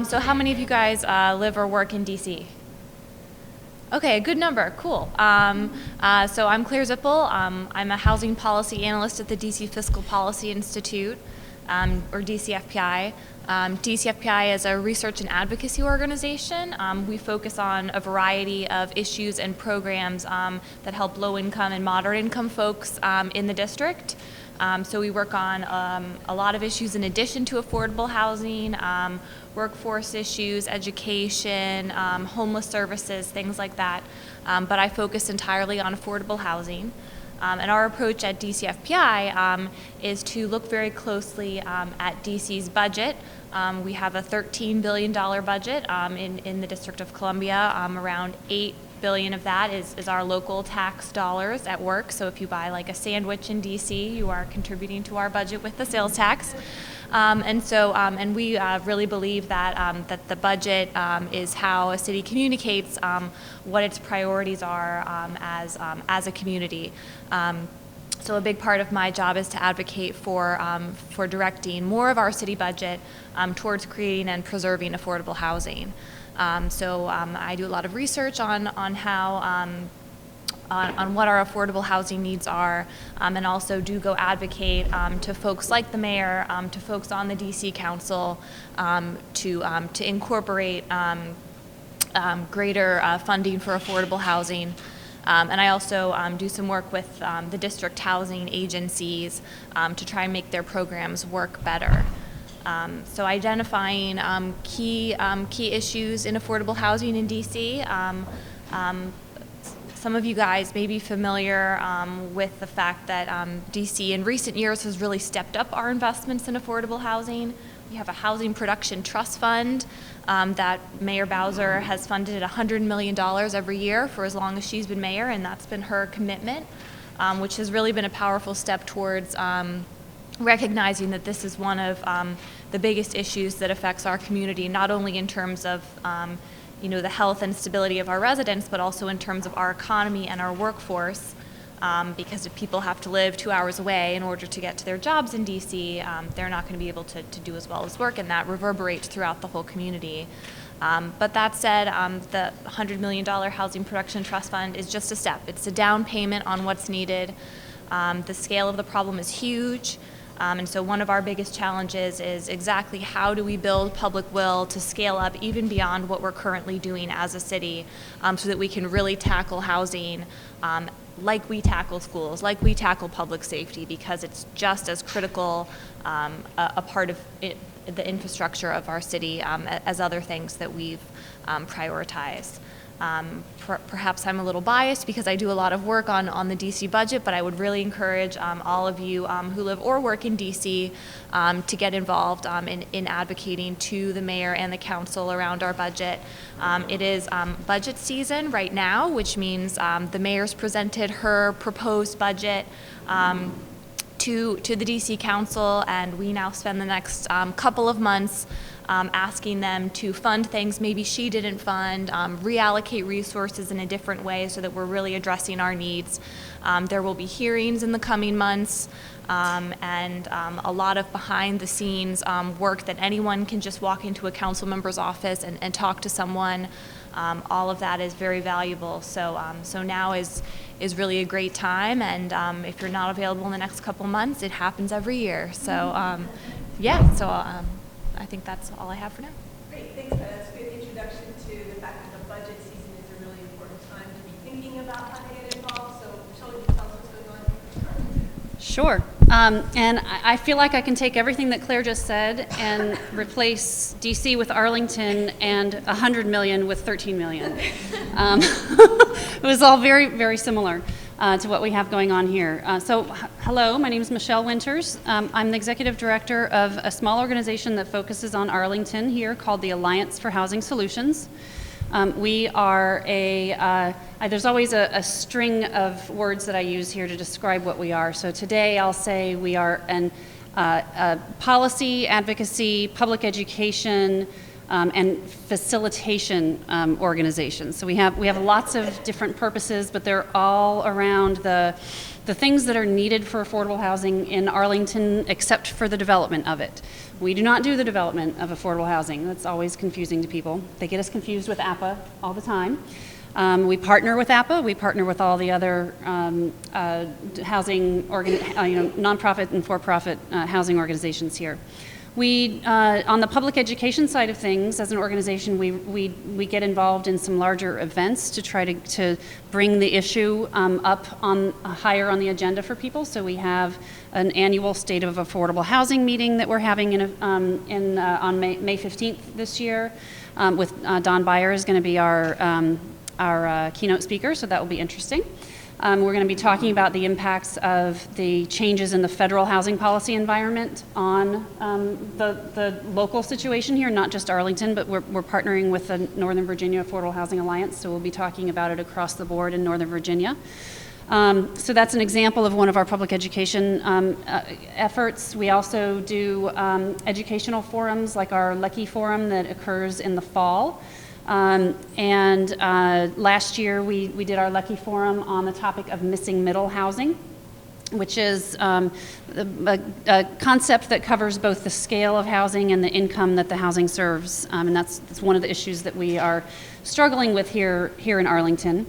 So how many of you guys live or work in DC? Okay, a good number, cool. So I'm Claire Zippel. I'm a housing policy analyst at the DC Fiscal Policy Institute, or DCFPI. DCFPI is a research and advocacy organization. We focus on a variety of issues and programs that help low-income and moderate-income folks in the district. So we work on a lot of issues in addition to affordable housing, workforce issues, education, homeless services, things like that. But I focus entirely on affordable housing. And our approach at DCFPI is to look very closely at DC's budget. We have a $13 billion budget in the District of Columbia. Around $8 billion of that is our local tax dollars at work. So if you buy like a sandwich in DC, you are contributing to our budget with the sales tax. And we really believe that that the budget is how a city communicates what its priorities are as a community. So a big part of my job is to advocate for directing more of our city budget towards creating and preserving affordable housing. So I do a lot of research on how on what our affordable housing needs are, and also do go advocate to folks like the mayor, to folks on the DC Council, to incorporate greater funding for affordable housing. And I also do some work with the district housing agencies to try and make their programs work better. So identifying key issues in affordable housing in DC. Some of you guys may be familiar with the fact that DC in recent years has really stepped up our investments in affordable housing. We have a housing production trust fund that Mayor Bowser has funded at $100 million every year for as long as she's been mayor, and that's been her commitment, which has really been a powerful step towards recognizing that this is one of the biggest issues that affects our community, not only in terms of the health and stability of our residents, but also in terms of our economy and our workforce. Because if people have to live 2 hours away in order to get to their jobs in DC, they're not going to be able to do as well as work, and that reverberates throughout the whole community. But that said, the $100 million Housing Production Trust Fund is just a step. It's a down payment on what's needed. The scale of the problem is huge. And so one of our biggest challenges is exactly how do we build public will to scale up even beyond what we're currently doing as a city, so that we can really tackle housing like we tackle schools, like we tackle public safety, because it's just as critical a part of the infrastructure of our city as other things that we've prioritized. Perhaps I'm a little biased because I do a lot of work on the DC budget, but I would really encourage all of you who live or work in DC to get involved in advocating to the mayor and the council around our budget. It is budget season right now, which means the mayor's presented her proposed budget to the DC Council, and we now spend the next couple of months asking them to fund things maybe she didn't fund, reallocate resources in a different way so that we're really addressing our needs. There will be hearings in the coming months, and a lot of behind-the-scenes work that anyone can just walk into a council member's office and talk to someone. All of that is very valuable. So now is really a great time, and if you're not available in the next couple months, it happens every year. So I think that's all I have for now. Great, thanks. That's a good introduction to the fact that the budget season is a really important time to be thinking about how to get involved. So Michelle, would you tell us what's going on? Sure. And I feel like I can take everything that Claire just said and replace DC with Arlington and 100 million with 13 million. It was all very, very similar to what we have going on here. Hello, my name is Maryann Winters. I'm the executive director of a small organization that focuses on Arlington here called the Alliance for Housing Solutions. We are there's always a string of words that I use here to describe what we are. So today I'll say we are a policy, advocacy, public education, and facilitation organizations. So we have lots of different purposes, but they're all around the things that are needed for affordable housing in Arlington, except for the development of it. We do not do the development of affordable housing. That's always confusing to people. They get us confused with APA all the time. We partner with APA. We partner with all the other housing, nonprofit and for-profit housing organizations here. We, on the public education side of things, as an organization, we get involved in some larger events to try to bring the issue up higher on the agenda for people. So we have an annual State of Affordable Housing meeting that we're having on May 15th this year, with Don Beyer is going to be our keynote speaker, so that will be interesting. We're going to be talking about the impacts of the changes in the federal housing policy environment on the local situation here, not just Arlington, but we're partnering with the Northern Virginia Affordable Housing Alliance, so we'll be talking about it across the board in Northern Virginia. So that's an example of one of our public education efforts. We also do educational forums like our Lucky Forum that occurs in the fall. Last year we did our Lucky Forum on the topic of missing middle housing, which is a concept that covers both the scale of housing and the income that the housing serves. And that's one of the issues that we are struggling with here in Arlington.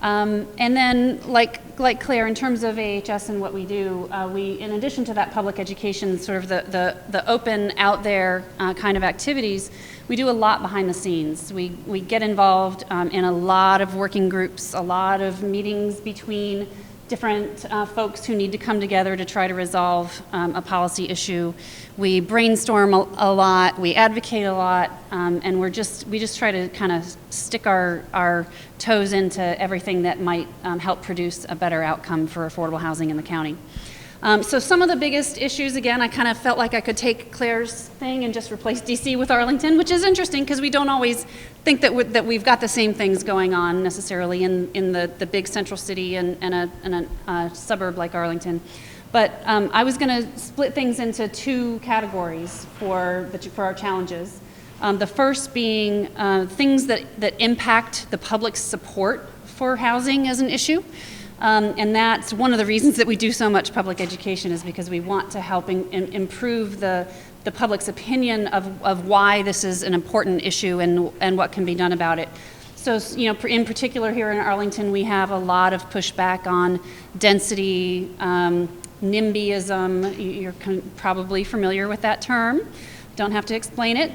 And then, like Claire, in terms of AHS and what we do, we, in addition to that public education, sort of the open, out there kind of activities, we do a lot behind the scenes. We get involved in a lot of working groups, a lot of meetings between different folks who need to come together to try to resolve a policy issue. We brainstorm a lot, we advocate a lot, and we just try to kind of stick our toes into everything that might help produce a better outcome for affordable housing in the county. So some of the biggest issues, again, I kind of felt like I could take Claire's thing and just replace DC with Arlington, which is interesting because we don't always think that we've got the same things going on necessarily in the big central city and a suburb like Arlington. But I was going to split things into two categories for our challenges. The first being things that impact the public's support for housing as an issue. And that's one of the reasons that we do so much public education, is because we want to help improve the public's opinion of why this is an important issue and what can be done about it. So, in particular here in Arlington, we have a lot of pushback on density, NIMBYism. You're probably familiar with that term. Don't have to explain it.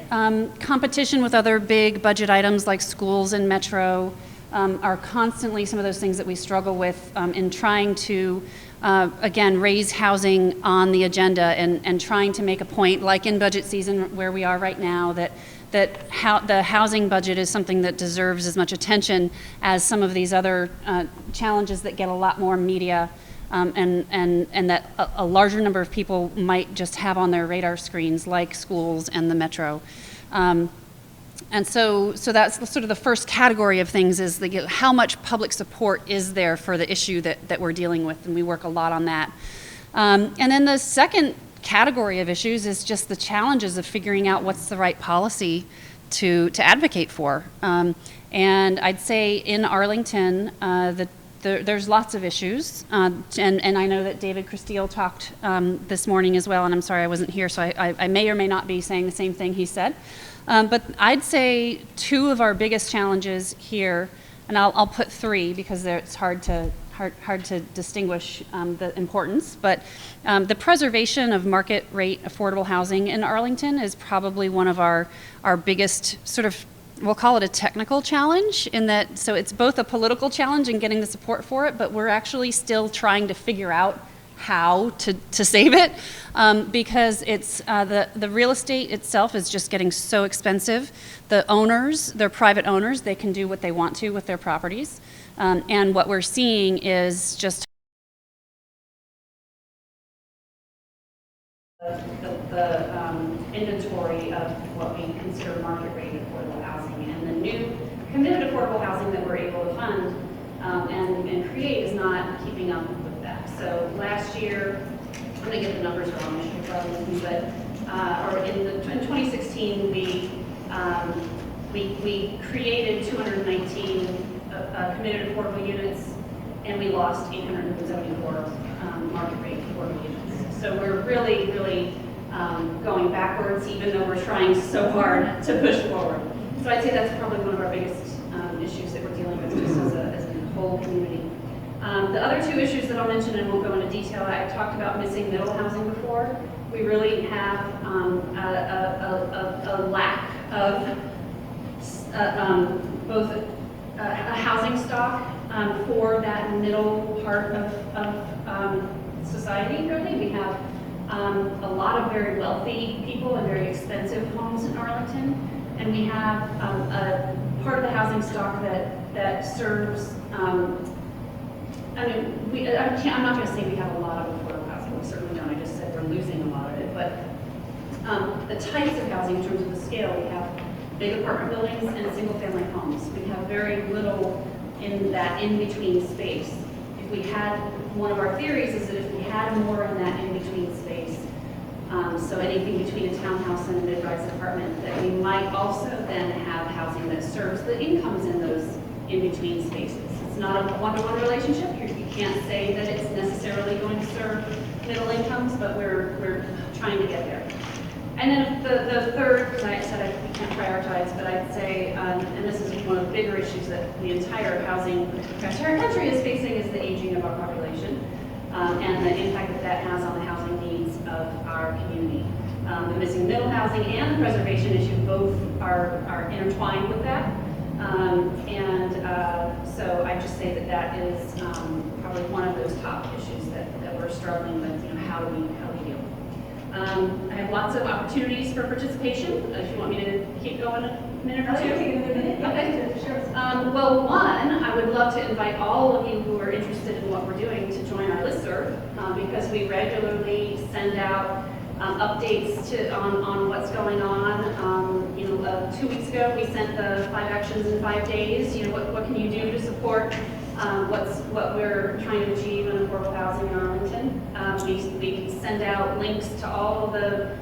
Competition with other big budget items like schools and metro. Are constantly some of those things that we struggle with in trying to, again, raise housing on the agenda and trying to make a point, like in budget season where we are right now, that the housing budget is something that deserves as much attention as some of these other challenges that get a lot more media and that a larger number of people might just have on their radar screens, like schools and the metro. And so that's sort of the first category of things, is how much public support is there for the issue that we're dealing with, and we work a lot on that. And then the second category of issues is just the challenges of figuring out what's the right policy to advocate for. And I'd say in Arlington, there's lots of issues, and I know that David Christille talked this morning as well, and I'm sorry I wasn't here, so I may or may not be saying the same thing he said. But I'd say two of our biggest challenges here, and I'll put three because it's hard to distinguish the importance, but the preservation of market rate affordable housing in Arlington is probably one of our biggest sort of, we'll call it a technical challenge, in that, so it's both a political challenge in getting the support for it, but we're actually still trying to figure out how to save it, because it's the real estate itself is just getting so expensive. The owners, they're private owners, they can do what they want to with their properties, and what we're seeing is just the inventory of what we consider market rate affordable housing, and the new committed affordable housing that we're able to fund and create is not keeping up with that. So last year, I'm going to get the numbers wrong, but in 2016 we We created 219 committed affordable units, and we lost 874 market rate affordable units. So we're really, really going backwards, even though we're trying so hard to push forward. So I'd say that's probably one of our biggest issues that we're dealing with just as a whole community. The other two issues that I'll mention, and won't go into detail, I talked about missing middle housing before. We really have a lack of both a housing stock for that middle part of society, really. We have a lot of very wealthy people and very expensive homes in Arlington, and we have a part of the housing stock that serves, I mean, I'm not going to say we have a lot of affordable housing, we certainly don't, I just said we're losing a lot of it, but the types of housing in terms of the scale, we have big apartment buildings and single family homes. We have very little in that in-between space. If we had, one of our theories is that if we had more in that in-between space, so anything between a townhouse and a mid-rise apartment, that we might also then have housing that serves the incomes in those in-between spaces. It's not a one-to-one relationship. You can't say that it's necessarily going to serve middle incomes, but we're trying to get there. And then the third, because I said we can't prioritize, but I'd say, and this is one of the bigger issues that the entire country is facing, is the aging of our population and the impact that has on the housing needs of our community. The missing middle housing and the preservation issue both are intertwined with that. So I just say that is probably one of those top issues that we're struggling with. You know, how do we deal? I have lots of opportunities for participation. If you want me to keep going a minute or two. Take another minute. Okay. Sure. Well, one, I would love to invite all of you who are interested in what we're doing to join our listserv, because we regularly send out updates on what's going on. 2 weeks ago we sent the 5 actions in 5 days. You know, what can you do to support what we're trying to achieve in affordable housing in Arlington. We send out links to all of the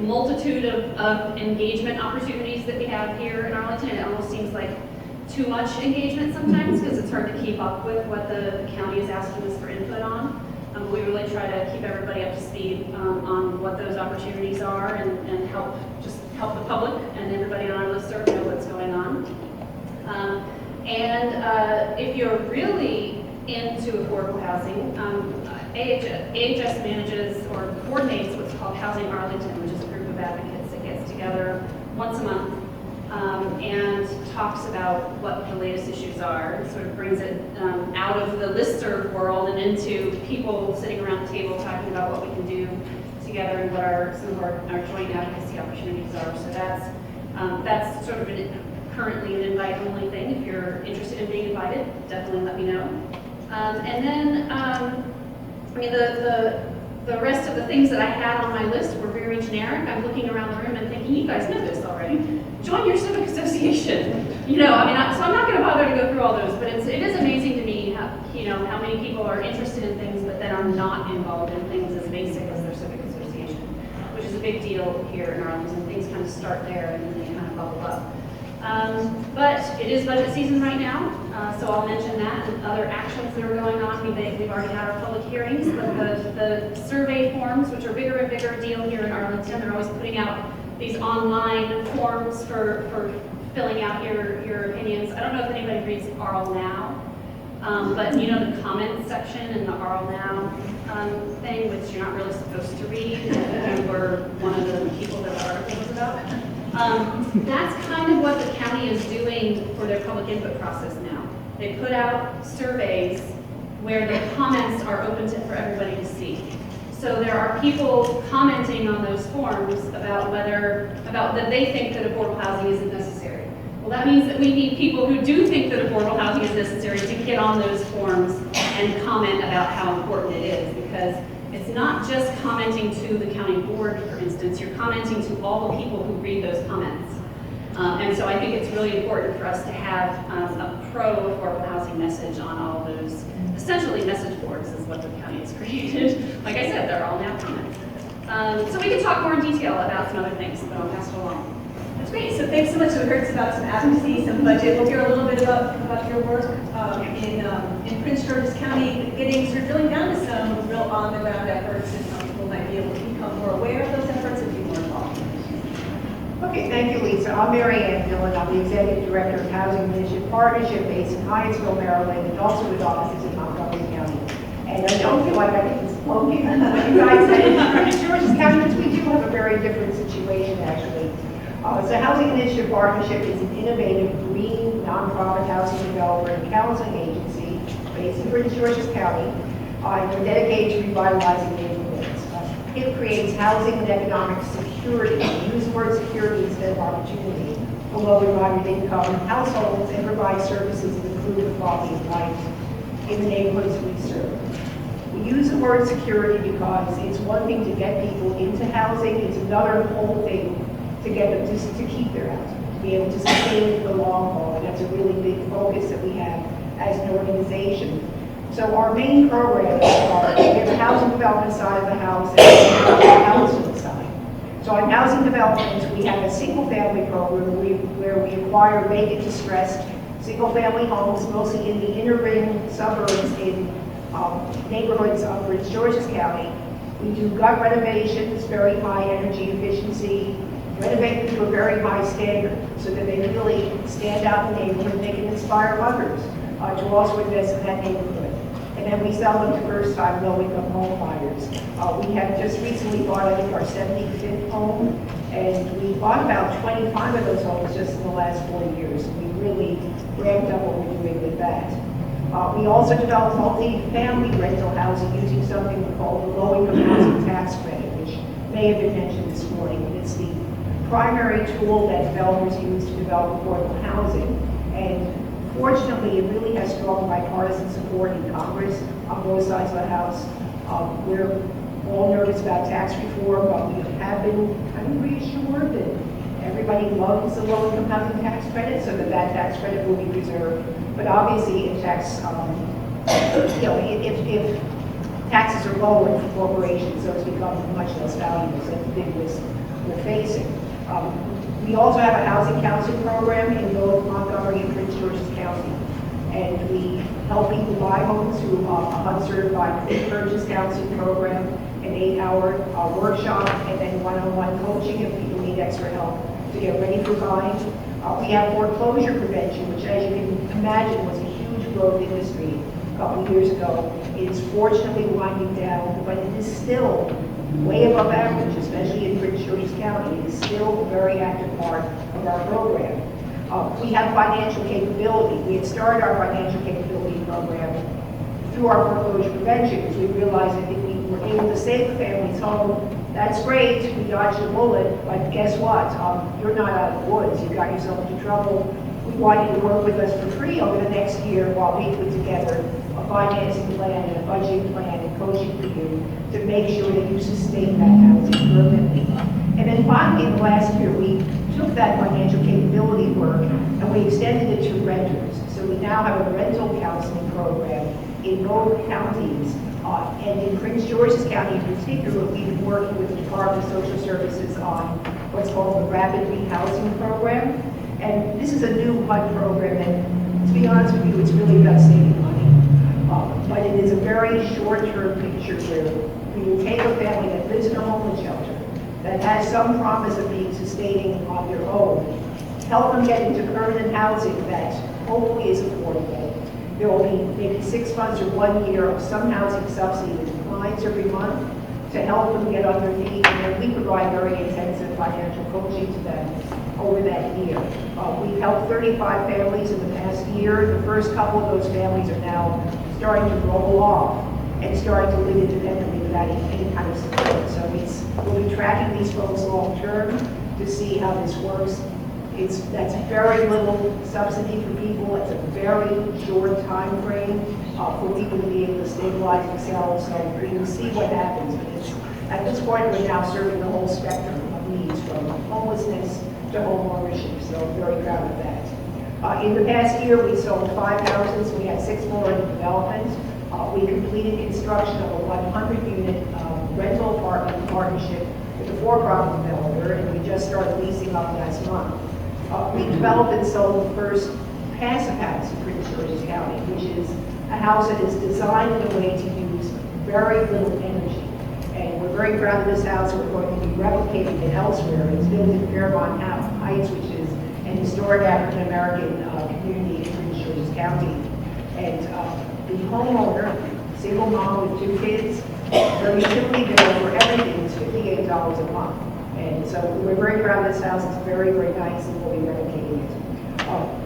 multitude of engagement opportunities that we have here in Arlington. It almost seems like too much engagement sometimes because it's hard to keep up with what the county is asking us for input on. We really try to keep everybody up to speed on what those opportunities are and help the public and everybody on our listserv know what's going on. If you're really into affordable housing, AHS manages or coordinates what's called Housing Arlington, which is a group of advocates that gets together once a month and talks about what the latest issues are, and sort of brings it out of the listserv world and into people sitting around the table talking about what we can do together and what some of our joint advocacy opportunities are. So that's sort of currently an invite-only thing. If you're interested in being invited, definitely let me know. And then, I mean, the rest of the things that I had on my list were very generic. I'm looking around the room and thinking, you guys know this already. Join your civic association. You know, I mean, so I'm not going to bother to go through all those, but it is amazing to me how many people are interested in things but then are not involved in things as basic as their civic association, which is a big deal here in Arlington. Things kind of start there and then they kind of bubble up. But it is budget season right now, so I'll mention that and other actions that are going on. We've already had our public hearings, but the survey forms, which are bigger and bigger deal here in Arlington, they're always putting out these online forms for filling out your opinions. I don't know if anybody reads Arl Now, but you know the comments section in the Arl Now thing, which you're not really supposed to read, and we're one of the people that the article was about. That's kind of what the county is doing for their public input process now. They put out surveys where the comments are open for everybody to see. So there are people commenting on those forms about that they think that affordable housing isn't necessary. Well, that means that we need people who do think that affordable housing is necessary to get on those forms and comment about how important it is, because it's not just commenting to the county board, for instance, you're commenting to all the people who read those comments. And so I think it's really important for us to have a pro-affordable housing message on all those, essentially message boards is what the county has created. Like I said, they're all now comments. So we can talk more in detail about some other things, but I'll pass it along. That's great. So thanks so much. So we heard about some advocacy, some budget. We'll hear a little bit about your work in Prince George's County, getting sort of drilling down to some real on-the-ground efforts, and how people might be able to become more aware of those efforts and be more involved. Okay, thank you, Lisa. I'm Maryann Dillon. I'm the Executive Director of Housing Initiative Partnership based in Hyattsville, Maryland, and also with offices in Montgomery County. And I don't feel like I can spoke what you guys said. In Prince George's County, we do have a very different situation, actually. So Housing Initiative Partnership is an innovative, green, nonprofit housing developer and counseling agency based in Prince George's County. We're dedicated to revitalizing neighborhoods. It creates housing and economic security. We use the word security instead of opportunity for low and moderate income households and provide services that improve the quality of life in the neighborhoods we serve. We use the word security because it's one thing to get people into housing, it's another whole thing to get them to keep their housing, to be able to sustain it for the long haul, and that's a really big focus that we have as an organization. So our main programs are, we have the housing development side of the house and the housing side. So on housing development, we have a single-family program where we acquire vacant, distressed single-family homes, mostly in the inner ring suburbs in neighborhoods of Prince George's County. We do gut renovations, very high energy efficiency, renovate them to a very high standard so that they really stand out in the neighborhood and they can inspire others to also invest in that neighborhood. And then we sell them to first-time low-income home buyers. We have just recently bought, I think, our 75th home, and we bought about 25 of those homes just in the last 4 years. We really ramped up what we're doing with that. We also develop multi-family rental housing using something called the low-income housing tax credit, which may have been mentioned this morning. It's the primary tool that developers use to develop affordable housing. And fortunately, it really has strong bipartisan support in Congress on both sides of the House. We're all nervous about tax reform, but we have been kind of reassured that everybody loves the low-income housing tax credit, so that tax credit will be preserved. But obviously, if tax, if taxes are lower for corporations, those become much less valuable. So that's the big risk we're facing. We also have a housing counseling program in both Montgomery and Prince George's County. And we help people buy homes through a HUD-certified pre-purchase counseling program, an 8-hour workshop, and then one-on-one coaching if people need extra help to get ready for buying. We have foreclosure prevention, which, as you can imagine, was a huge growth industry a couple of years ago. It's fortunately winding down, but it is still way above average, especially in Prince George's County. It is still a very active part of our program. We have financial capability. We had started our financial capability program through our foreclosure prevention because we realized that if we were able to save the family's home, that's great, we dodged a bullet, but guess what? You're not out of the woods. You got yourself into trouble. We want you to work with us for free over the next year while we put together a financing plan and a budgeting plan and coaching for you to make sure that you sustain that housing permanently. And then finally, in the last year, we took that financial capability work and we extended it to renters. So we now have a rental counseling program in both counties. And in Prince George's County in particular, we've been working with the Department of Social Services on what's called the Rapid Rehousing Program. And this is a new HUD program, and to be honest with you, it's really about saving money. But it is a very short-term picture where we will take a family that lives in a homeless shelter, that has some promise of being sustaining on their own, help them get into permanent housing that hopefully is affordable. There will be maybe 6 months or 1 year of some housing subsidy that declines every month to help them get on their feet, and then we provide very intensive financial coaching to them over that year. We've helped 35 families in the past year. The first couple of those families are now starting to roll off and starting to live independently without any kind of support. So we'll be tracking these folks long term to see how this works. That's very little subsidy for people. It's a very short time frame for people to be able to stabilize themselves. So we will see what happens. But at this point, we're now serving the whole spectrum of needs, from homelessness to home ownership. So I'm very proud of that. In the past year, we sold 5 houses. We had 6 more in development. We completed construction of a 100-unit rental apartment partnership with the for-profit developer, and we just started leasing up last month. We developed and sold the first passive house in Prince George's County, which is a house that is designed in a way to use very little energy. And we're very proud of this house. We're going to be replicating it elsewhere. It's built in Fairmont Heights, which is an historic African-American community in Prince George's County. And the homeowner, single mom with 2 kids, her utility bill for everything is $58 a month. And so we're very proud of this house. It's very, very nice, and we'll be replicating it.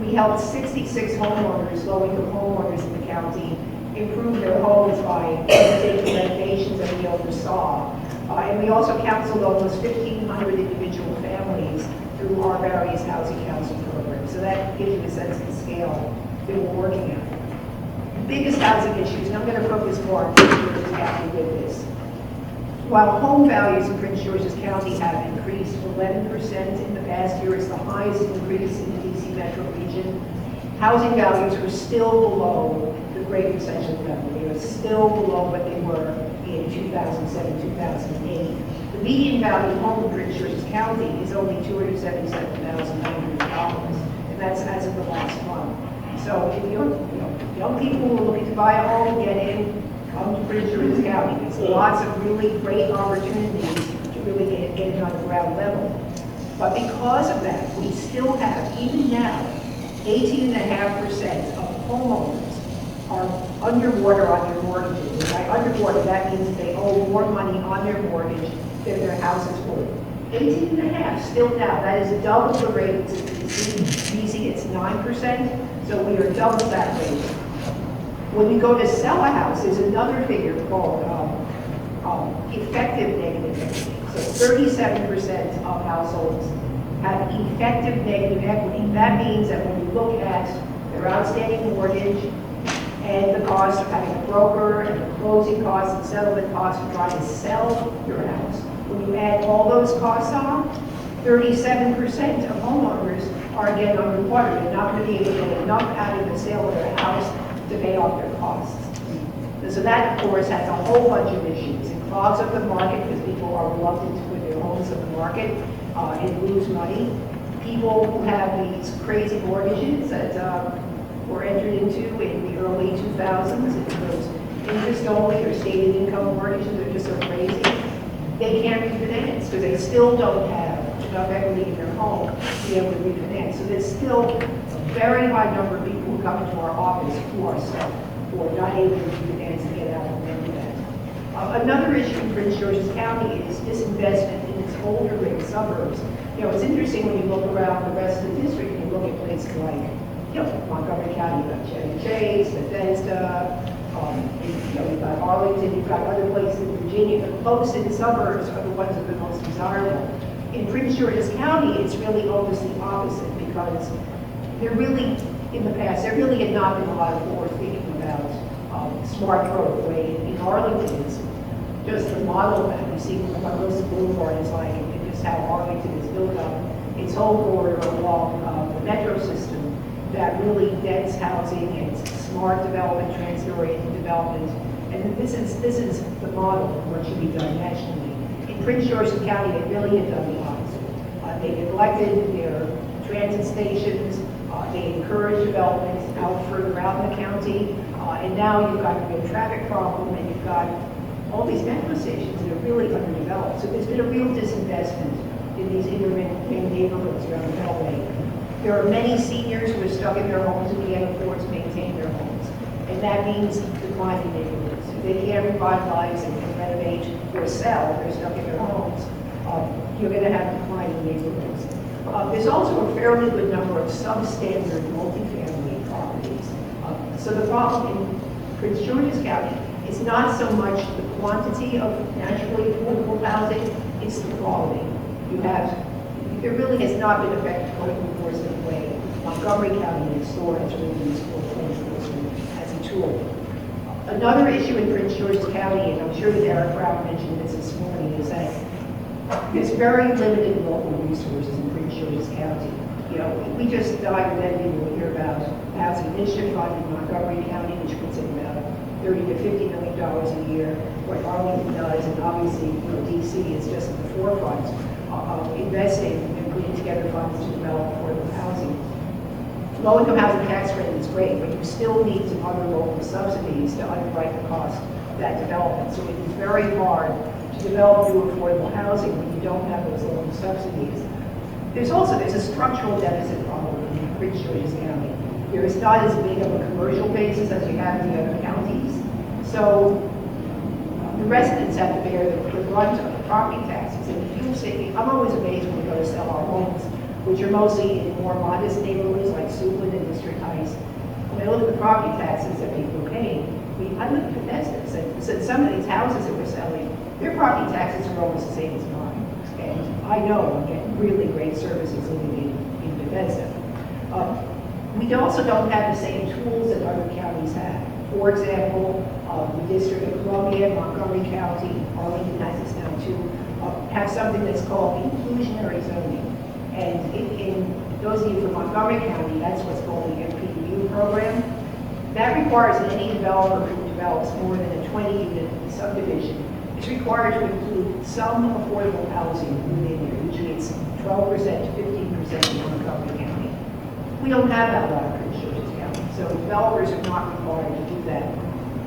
We helped 66 homeowners, low-income homeowners in the county, improve their homes by taking renovations that we oversaw. And we also counseled almost 1,500 individual families through our various housing counseling programs. So that gives you a sense of the scale that we're working at. The biggest housing issues, and I'm going to focus more on Prince George's County with this. While home values in Prince George's County have increased 11% in the past year, it's the highest increase in the DC metro region, housing values are still below the Great Recession level. They are still below what they were in 2007, 2008. The median value home in Prince George's County is only $277,900, and that's as of the last month. So if you're, young people who are looking to buy a home, get in, come to Prince George's County. There's lots of really great opportunities to really get it on the ground level. But because of that, we still have, even now, 18.5% of homeowners are underwater on their mortgages. And by underwater, that means they owe more money on their mortgage than their house is worth. 18.5 still now. That is double the rate in DC. It's 9%, so we are double that rate. When we go to sell a house, there's another figure called effective negative equity. So 37% of households have effective negative equity. That means that when you look at their outstanding mortgage and the cost of having a broker and the closing costs and settlement costs of trying to sell your house, when you add all those costs on, 37% of homeowners are again underwater. They're not going to be able to get enough out of the sale of their house to pay off their costs. And so that, of course, has a whole bunch of issues. It clogs up the market because people are reluctant to put their homes on the market and lose money. People who have these crazy mortgages that were entered into in the early 2000s, and those interest-only or stated income mortgages are just so crazy, they can't refinance because they still don't have enough equity in their home to be able to refinance. So there's still a very high number of people who come into our office who are stuck, who are not able to refinance and get out of their debt. Another issue in Prince George's County is disinvestment in its older rich suburbs. It's interesting when you look around the rest of the district and you look at places like, Montgomery County, you've got Shea, Bethesda, you've got Arlington, you've got other places in Virginia. The close-in suburbs are the ones that are the most desirable. In Prince George's County, it's really almost the opposite because there really, in the past, there really had not been a lot of forward thinking about smart growth. The way in Arlington, it's just the model that we see what Losak Boulevard is like, and just how Arlington is built up. Its whole corridor along the metro system that really dense housing and smart development, transit-oriented development, and this is the model of what should be done nationally. In Prince George's County, they really had done the opposite. They neglected their transit stations. They encouraged development out further out in the county, and now you've got a real traffic problem, and you've got all these metro stations that are really underdeveloped. So there's been a real disinvestment in these inner ring neighborhoods around the Beltway. There are many seniors who are stuck in their homes and can't afford to maintain their homes, and that means declining neighborhoods. If they can't revitalize and renovate or sell, they're stuck in their homes, you're going to have declining neighborhoods. There's also a fairly good number of substandard multifamily properties. So the problem in Prince George's County is not so much the quantity of naturally affordable housing, it's the quality. There really has not been effective code enforcement the way Montgomery County next door has really used code enforcement as a tool. Another issue in Prince George's County, and I'm sure that Eric Brown mentioned this morning, is that there's very limited local resources in Prince George's County. We just dive with envy when we hear about Housing Initiative Fund in Montgomery County, which puts in about $30 to $50 million a year. what Arlington does, and obviously, DC is just at the forefront of investing and putting together funds to develop affordable housing. Low-income housing tax credit is great, but you still need some other local subsidies to underwrite the cost of that development. So it is very hard to develop new affordable housing when you don't have those local subsidies. There's a structural deficit problem in Prince George's County. There is not as big of a commercial basis as you have in the other counties. So the residents have to bear the brunt of the property taxes. And if you say, I'm always amazed when we go to sell our homes, which are mostly in more modest neighborhoods like Suitland and District Heights. When I look at the property taxes that people are paying, I live in Bethesda, so some of these houses that we're selling, their property taxes are almost the same as mine. And I know I'm getting really great services living in Bethesda. We also don't have the same tools that other counties have. For example, the District of Columbia, Montgomery County, Arlington has this now too, have something that's called inclusionary zoning. And in those of you from Montgomery County, that's what's called the MPU program. That requires that any developer who develops more than a 20-unit subdivision is required to include some affordable housing within there. Usually it's 12% to 15% in Montgomery County. We don't have that law in Prince George's County, so developers are not required to do that.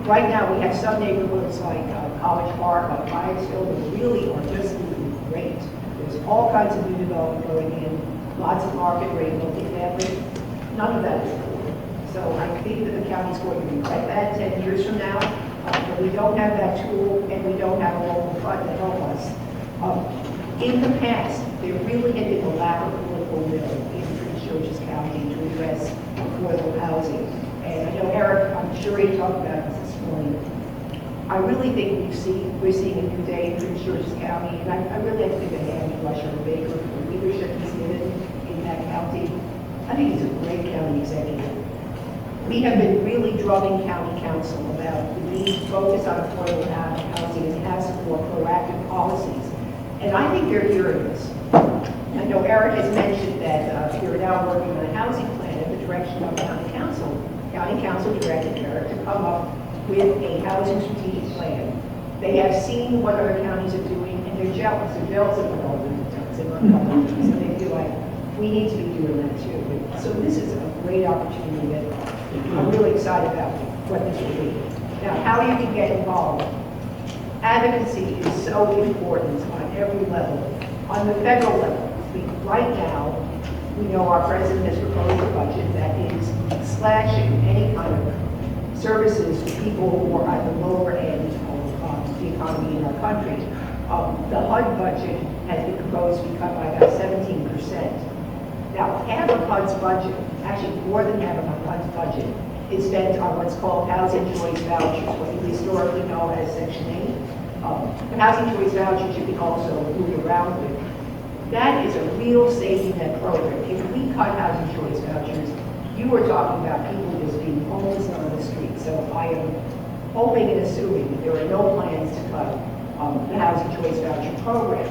Right now, we have some neighborhoods like College Park, like Hyattsville, that really are just doing great. There's all kinds of new development going in, lots of market rate multifamily. None of that is affordable. So I think that the county's going to regret that 10 years from now, but we don't have that tool and we don't have a local fund to help us. In the past, there really had been a lack of political will in Prince George's County to address affordable housing. And I know Eric, I'm sure he talked about this morning. I really think we're seeing a new day in Prince George's County, and I really have to give a hand to Russia Baker for the leadership he's given in that county. I think he's a great county executive. We have been really drumming county council about the need to focus on affordable housing and have some more proactive policies. And I think they're hearing this. I know Eric has mentioned that we're now working on a housing plan at the direction of county council. County council directed Eric to come up with a housing strategic plan. They have seen what other counties are doing, and they're jealous. They're jealous of what Arlington does in Montgomery. So they feel like we need to be doing that too. So this is a great opportunity that I'm really excited about what this will be. Now, how you can get involved. Advocacy is so important on every level. On the federal level, right now, we know our president has proposed a budget that is slashing any kind of services to people who are at the lower end of the economy in our country. The HUD budget has been proposed to be cut by about 17%. Now, half of HUD's budget, actually more than half of HUD's budget, is spent on what's called housing choice vouchers, what you historically know as Section 8. But housing choice vouchers you can also move around with. That is a real safety net program. If we cut housing choice vouchers, you were talking about people just being homeless on the street. So I am hoping and assuming that there are no plans to cut the housing choice voucher program.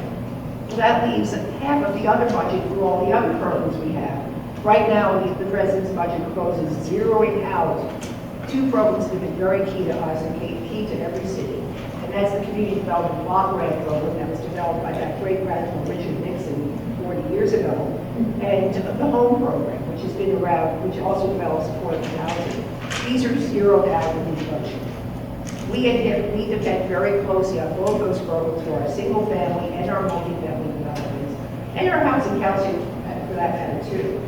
Well, that leaves half of the other budget for all the other programs we have. Right now, the president's budget proposes zeroing out two programs that have been very key to us and key to every city. And that's the Community Development Block Grant Program that was developed by that great radical Richard Nixon 40 years ago, and the Home Program, which has been around, which also develops affordable housing. These are zeroed out in the budget. We depend very closely on both those programs for our single family and our multi-family developments, and our housing council for that matter too.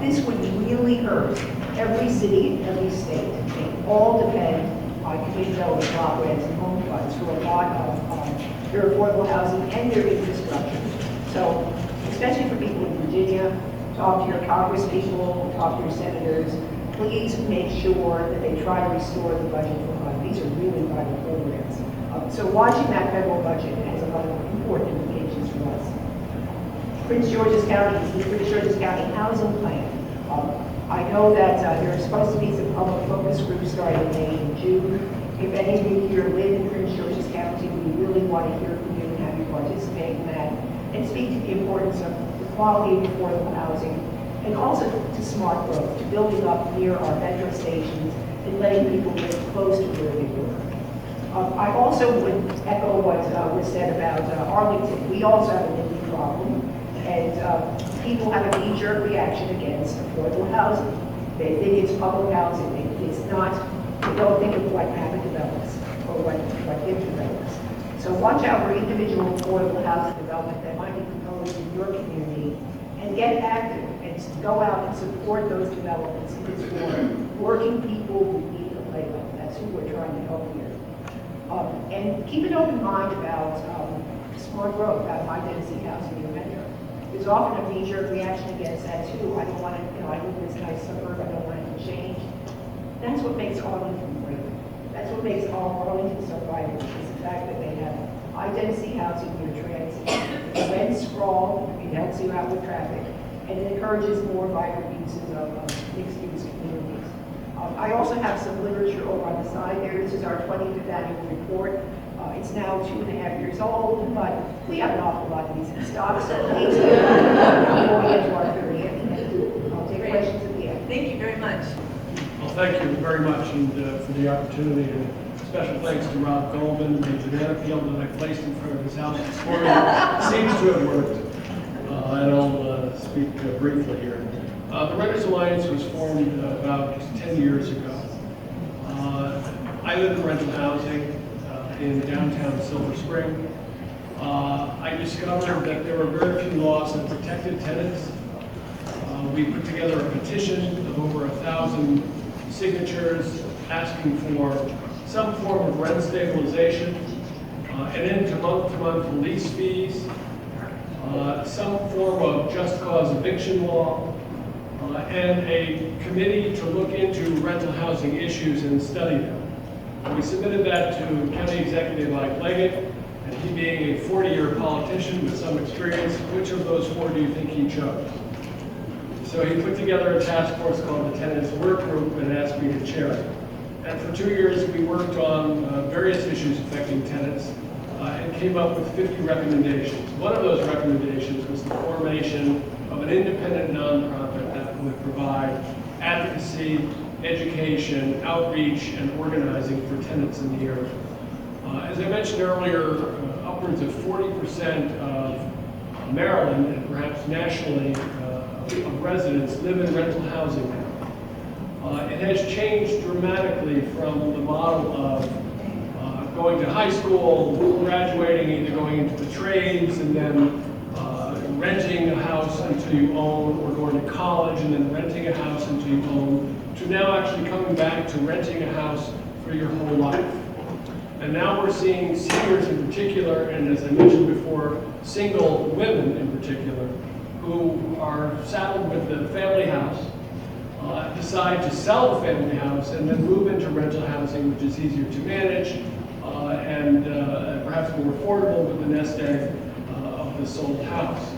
This would really hurt every city, every state. They all depend on community development block grants and home funds for a lot of their affordable housing and their infrastructure. So, especially for people in Virginia, talk to your congresspeople, talk to your senators. Please make sure that they try to restore the budget for HUD. These are really vital programs. So watching that federal budget has a lot of important implications for us. Prince George's County is the Prince George's County Housing Plan. I know that there are supposed to be some public focus groups starting in May and June. If any of you here live in Prince George's County, we really want to hear from you and have you participate in that and speak to the importance of the quality of affordable housing and also to smart growth, to building up near our metro stations and letting people live close to where they work. I also would echo what was said about Arlington. We also have a NIMBY problem, and people have a knee-jerk reaction against affordable housing. They think it's public housing. It's not, they don't think of what Abbott develops or what it develops. So watch out for individual affordable housing development that might be proposed in your community, and get active and go out and support those developments if it's for working people who need a playground. That's who we're trying to help here. And keep an open mind about smart growth, about high density housing in the metro. There's often a knee-jerk reaction against that too. I don't want to, I live in this nice suburb, I don't want it to change. That's what makes Arlington great. That's what makes Arlington so vibrant, is the fact that they have high density housing near transit. The rents sprawl, it helps you out with traffic, and it encourages more vibrant uses of mixed-use communities. I also have some literature over on the side there. This is our 25th annual report. It's now 2.5 years old, but we have an awful lot of these in stock, so please before we get to our 30th. I'll take questions at the end. Thank you very much. Well, thank you very much and for the opportunity. And special thanks to Rob Goldman, the banana peel that I placed in front of his house this morning. Seems to have worked. And I'll speak briefly here. The Renters Alliance was formed about 10 years ago. I live in rental housing in downtown Silver Spring. I discovered that there were very few laws that protected tenants. We put together a petition of over 1,000 signatures asking for some form of rent stabilization, an end to month-to-month lease fees, some form of just cause eviction law, and a committee to look into rental housing issues and study them. We submitted that to County Executive Mike Leggett, and he being a 40-year politician with some experience, which of those 4 do you think he chose? So he put together a task force called the Tenants Work Group and asked me to chair it. And for 2 years, we worked on various issues affecting tenants and came up with 50 recommendations. One of those recommendations was the formation of an independent nonprofit that would provide advocacy, education, outreach, and organizing for tenants in the area. As I mentioned earlier, upwards of 40% of Maryland, and perhaps nationally, of residents live in rental housing now. It has changed dramatically from the model of going to high school, graduating, either going into the trades, and then renting a house until you own, or going to college and then renting a house until you own, to now actually coming back to renting a house for your whole life. And now we're seeing seniors in particular, and as I mentioned before, single women in particular, who are saddled with the family house, decide to sell the family house and then move into rental housing, which is easier to manage and perhaps more affordable with the nest egg of the sold house.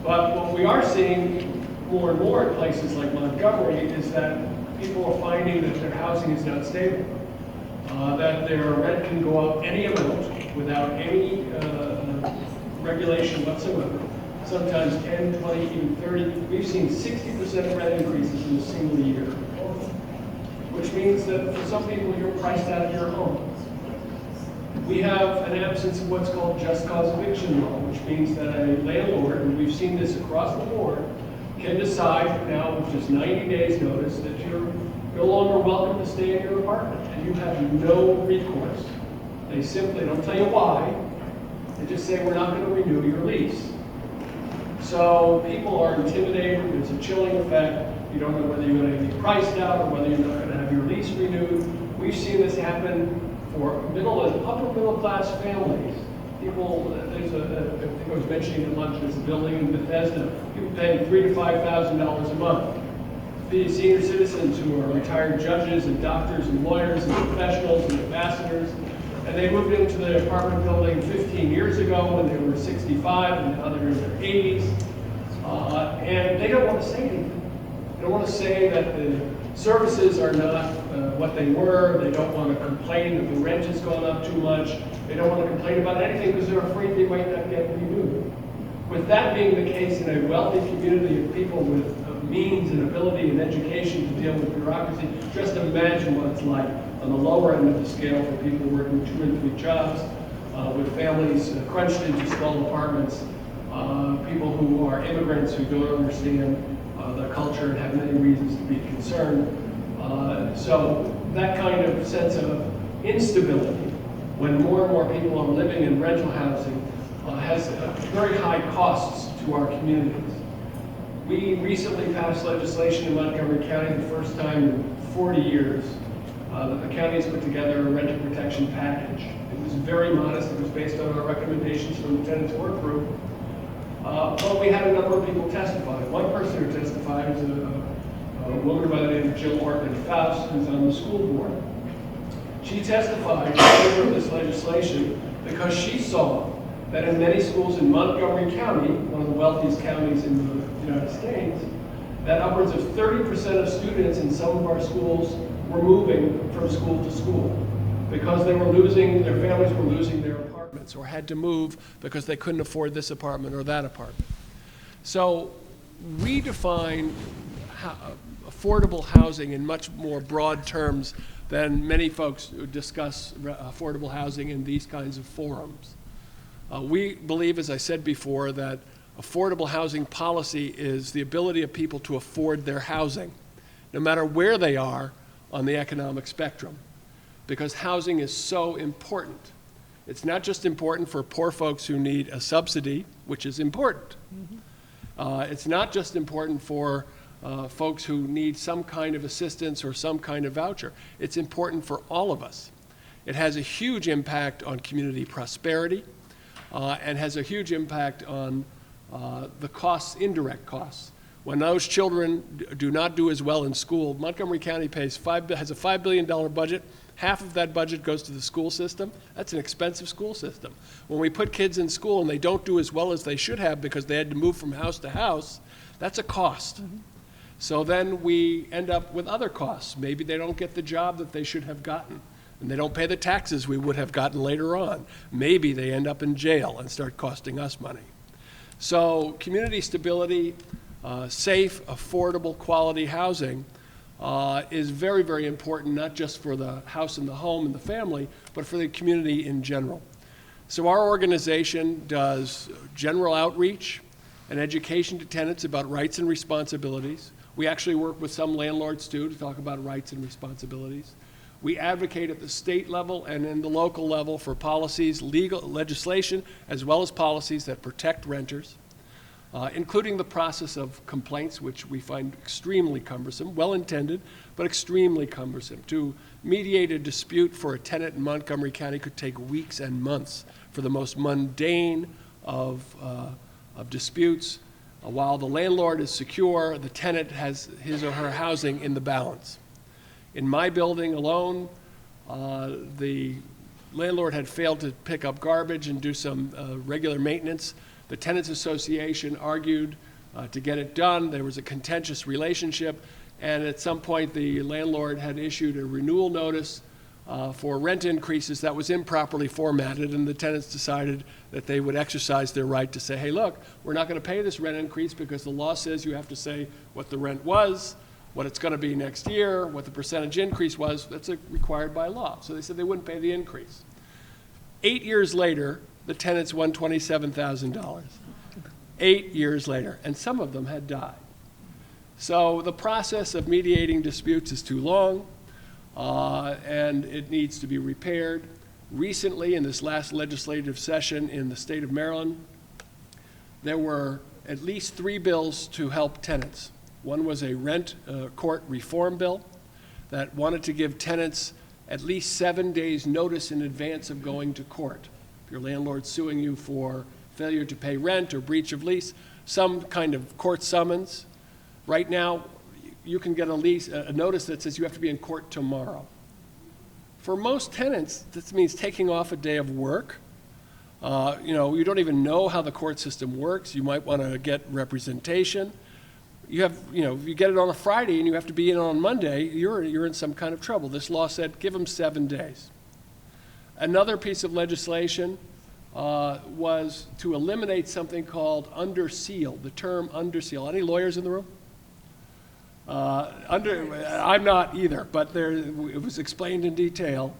But what we are seeing more and more at places like Montgomery is that people are finding that their housing is not stable, that their rent can go up any amount without any regulation whatsoever. Sometimes 10, 20, even 30. We've seen 60% rent increases in a single year, which means that for some people you're priced out of your home. We have an absence of what's called just cause eviction law, which means that a landlord, and we've seen this across the board, can decide now with just 90 days notice that you're no longer welcome to stay in your apartment, and you have no recourse. They simply don't tell you why. They just say, we're not going to renew your lease. So people are intimidated. There's a chilling effect. You don't know whether you're going to be priced out or whether you're not going to have your lease renewed. We've seen this happen for middle and upper middle class families. People, I think I was mentioning at lunch, there's a building in Bethesda, people paying $3,000 to $5,000 a month. These senior citizens who are retired judges and doctors and lawyers and professionals and ambassadors, and they moved into the apartment building 15 years ago when they were 65 and now they're in their 80s. And they don't want to say anything. They don't want to say that the services are not what they were. They don't want to complain that the rent has gone up too much. They don't want to complain about anything because they're afraid they might not get renewed. With that being the case in a wealthy community of people with means and ability and education to deal with bureaucracy, just imagine what it's like on the lower end of the scale for people working 2 and 3 jobs, with families crunched into small apartments, people who are immigrants who don't understand the culture and have many reasons to be concerned. So that kind of sense of instability, when more and more people are living in rental housing, has very high costs to our communities. We recently passed legislation in Montgomery County, the first time in 40 years, that the county has put together a rental protection package. It was very modest. It was based on our recommendations from the tenants work group. But we had a number of people testify. One person who testified is a woman by the name of Jill Ortman-Faust, who's on the school board. She testified in favor of this legislation because she saw that in many schools in Montgomery County, one of the wealthiest counties in the United States, that upwards of 30% of students in some of our schools were moving from school to school because they were losing, their families were losing their apartments or had to move because they couldn't afford this apartment or that apartment. So we define affordable housing in much more broad terms than many folks who discuss affordable housing in these kinds of forums. We believe, as I said before, that affordable housing policy is the ability of people to afford their housing, no matter where they are on the economic spectrum, because housing is so important. It's not just important for poor folks who need a subsidy, which is important. It's not just important for folks who need some kind of assistance or some kind of voucher. It's important for all of us. It has a huge impact on community prosperity and has a huge impact on the costs, indirect costs. When those children do not do as well in school, Montgomery County has a $5 billion budget. Half of that budget goes to the school system. That's an expensive school system. When we put kids in school and they don't do as well as they should have because they had to move from house to house, that's a cost. So then we end up with other costs. Maybe they don't get the job that they should have gotten, and they don't pay the taxes we would have gotten later on. Maybe they end up in jail and start costing us money. So community stability, safe, affordable, quality housing is very, very important, not just for the house and the home and the family, but for the community in general. So our organization does general outreach and education to tenants about rights and responsibilities. We actually work with some landlords too to talk about rights and responsibilities. We advocate at the state level and in the local level for policies, legal legislation, as well as policies that protect renters, including the process of complaints, which we find extremely cumbersome, well-intended, but extremely cumbersome. To mediate a dispute for a tenant in Montgomery County could take weeks and months for the most mundane of disputes. While the landlord is secure, the tenant has his or her housing in the balance. In my building alone, the landlord had failed to pick up garbage and do some regular maintenance. The Tenants Association argued to get it done. There was a contentious relationship, and at some point the landlord had issued a renewal notice for rent increases that was improperly formatted, and the tenants decided that they would exercise their right to say, hey, look, we're not going to pay this rent increase because the law says you have to say what the rent was, what it's going to be next year, what the percentage increase was. That's required by law. So they said they wouldn't pay the increase. 8 years later, the tenants won $27,000. 8 years later, and some of them had died. So the process of mediating disputes is too long, and it needs to be repaired. Recently, in this last legislative session in the state of Maryland, there were at least 3 bills to help tenants. One was a rent court reform bill that wanted to give tenants at least 7 days notice in advance of going to court. If your landlord's suing you for failure to pay rent or breach of lease, some kind of court summons. Right now, you can get a notice that says you have to be in court tomorrow. For most tenants, this means taking off a day of work. You don't even know how the court system works. You might want to get representation. If you get it on a Friday and you have to be in on Monday, you're in some kind of trouble. This law said give them 7 days. Another piece of legislation was to eliminate something called under seal, the term under seal. Any lawyers in the room? I'm not either, but it was explained in detail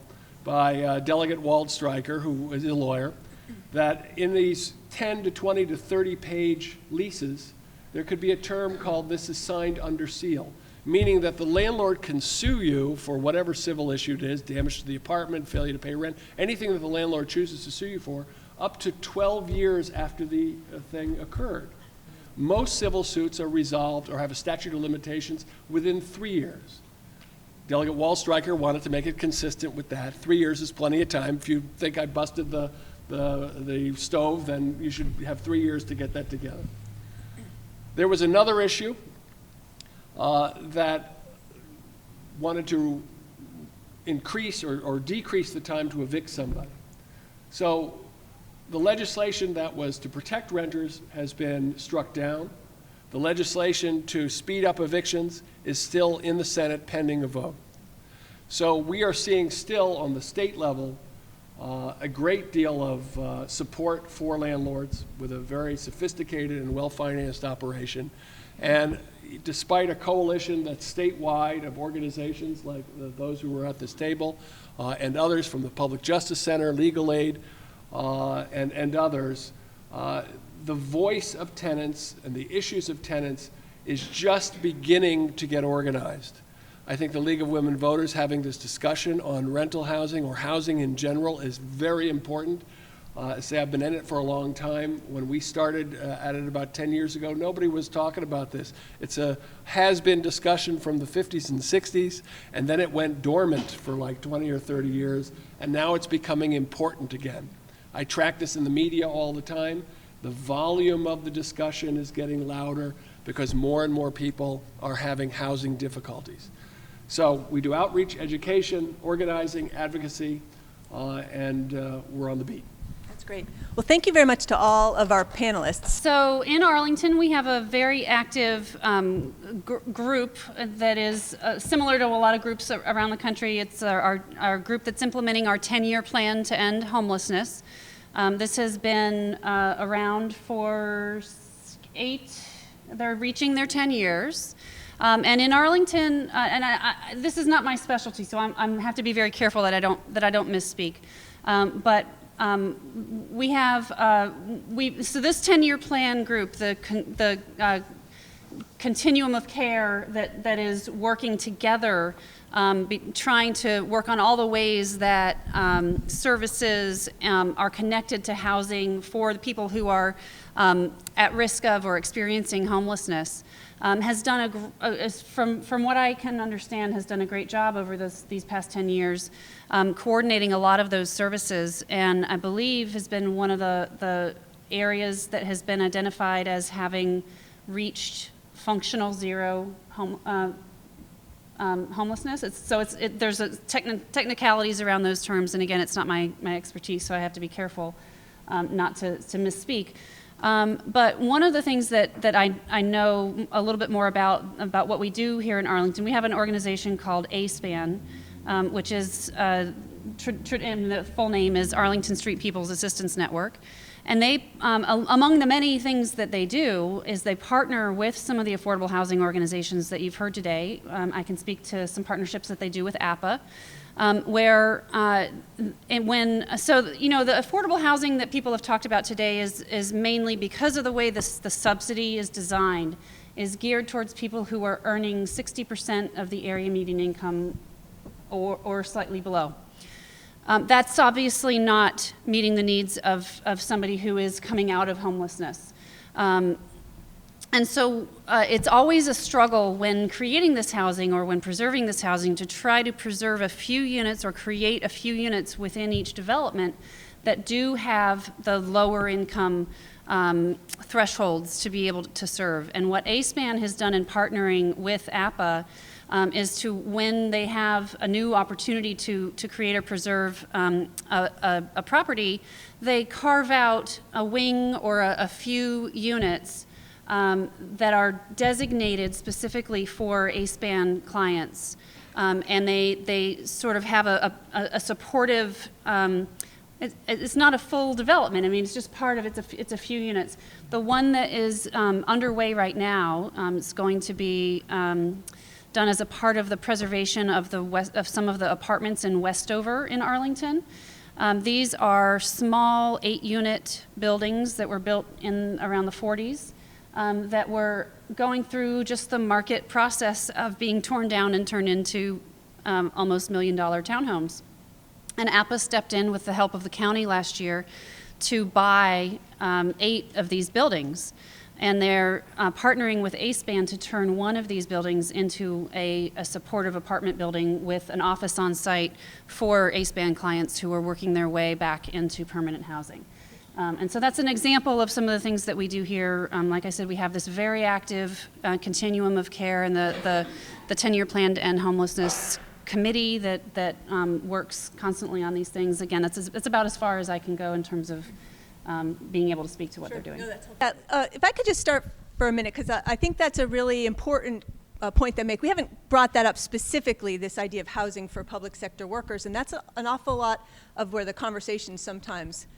by Delegate Waldstreicher, who is a lawyer, that in these 10 to 20 to 30 page leases, there could be a term called "this is signed under seal," meaning that the landlord can sue you for whatever civil issue it is, damage to the apartment, failure to pay rent, anything that the landlord chooses to sue you for, up to 12 years after the thing occurred. Most civil suits are resolved or have a statute of limitations within 3 years. Delegate Waldstreicher wanted to make it consistent with that. 3 years is plenty of time. If you think I busted the stove, then you should have 3 years to get that together. There was another issue that wanted to increase or decrease the time to evict somebody. So the legislation that was to protect renters has been struck down. The legislation to speed up evictions is still in the Senate pending a vote. So we are seeing still on the state level a great deal of support for landlords with a very sophisticated and well-financed operation. And despite a coalition that's statewide of organizations like those who were at this table and others from the Public Justice Center, Legal Aid, and others, the voice of tenants and the issues of tenants is just beginning to get organized. I think the League of Women Voters having this discussion on rental housing or housing in general is very important. Say I've been in it for a long time. When we started at it about 10 years ago, nobody was talking about this. It's a has-been discussion from the 50s and 60s, and then it went dormant for like 20 or 30 years, and now it's becoming important again. I track this in the media all the time. The volume of the discussion is getting louder because more and more people are having housing difficulties. So we do outreach, education, organizing, advocacy, and we're on the beat. That's great. Well, thank you very much to all of our panelists. So in Arlington, we have a very active group that is similar to a lot of groups around the country. It's our group that's implementing our 10-year plan to end homelessness. This has been around for they're reaching their 10 years. And in Arlington, this is not my specialty, so I have to be very careful that I don't misspeak. But we have so this 10-year plan group, the continuum of care that is working together, trying to work on all the ways that services are connected to housing for the people who are at risk of or experiencing homelessness. Has done from what I can understand, has done a great job over these past 10 years, coordinating a lot of those services, and I believe has been one of the areas that has been identified as having reached functional zero homelessness. There's technicalities around those terms, and again, it's not my expertise, so I have to be careful not to misspeak. But one of the things that I know a little bit more about what we do here in Arlington, we have an organization called ASPAN, which is, and the full name is Arlington Street People's Assistance Network. And they, among the many things that they do, is they partner with some of the affordable housing organizations that you've heard today. I can speak to some partnerships that they do with APA. The affordable housing that people have talked about today is mainly because of the way the subsidy is designed, is geared towards people who are earning 60% of the area median income or slightly below. That's obviously not meeting the needs of somebody who is coming out of homelessness. And so it's always a struggle when creating this housing or when preserving this housing to try to preserve a few units or create a few units within each development that do have the lower income thresholds to be able to serve. And what ASPAN has done in partnering with APA is to, when they have a new opportunity to create or preserve a property, they carve out a wing or a few units that are designated specifically for ASPAN clients. And they sort of have a supportive, it's not a full development. I mean, it's just part of it's a few units. The one that is underway right now is going to be done as a part of the preservation of some of the apartments in Westover in Arlington. These are small 8-unit buildings that were built in around the 40s that were going through just the market process of being torn down and turned into almost $1 million townhomes. And APA stepped in with the help of the county last year to buy 8 of these buildings. And they're partnering with ACEBAN to turn one of these buildings into a supportive apartment building with an office on site for ACEBAN clients who are working their way back into permanent housing. And so that's an example of some of the things that we do here. Like I said, we have this very active continuum of care, and the 10-year plan to end homelessness committee that works constantly on these things. Again, it's about as far as I can go in terms of being able to speak to what they're doing. No, that's helpful. If I could just start for a minute, because I think that's a really important point they make. We haven't brought that up specifically, this idea of housing for public sector workers, and that's an awful lot of where the conversation sometimes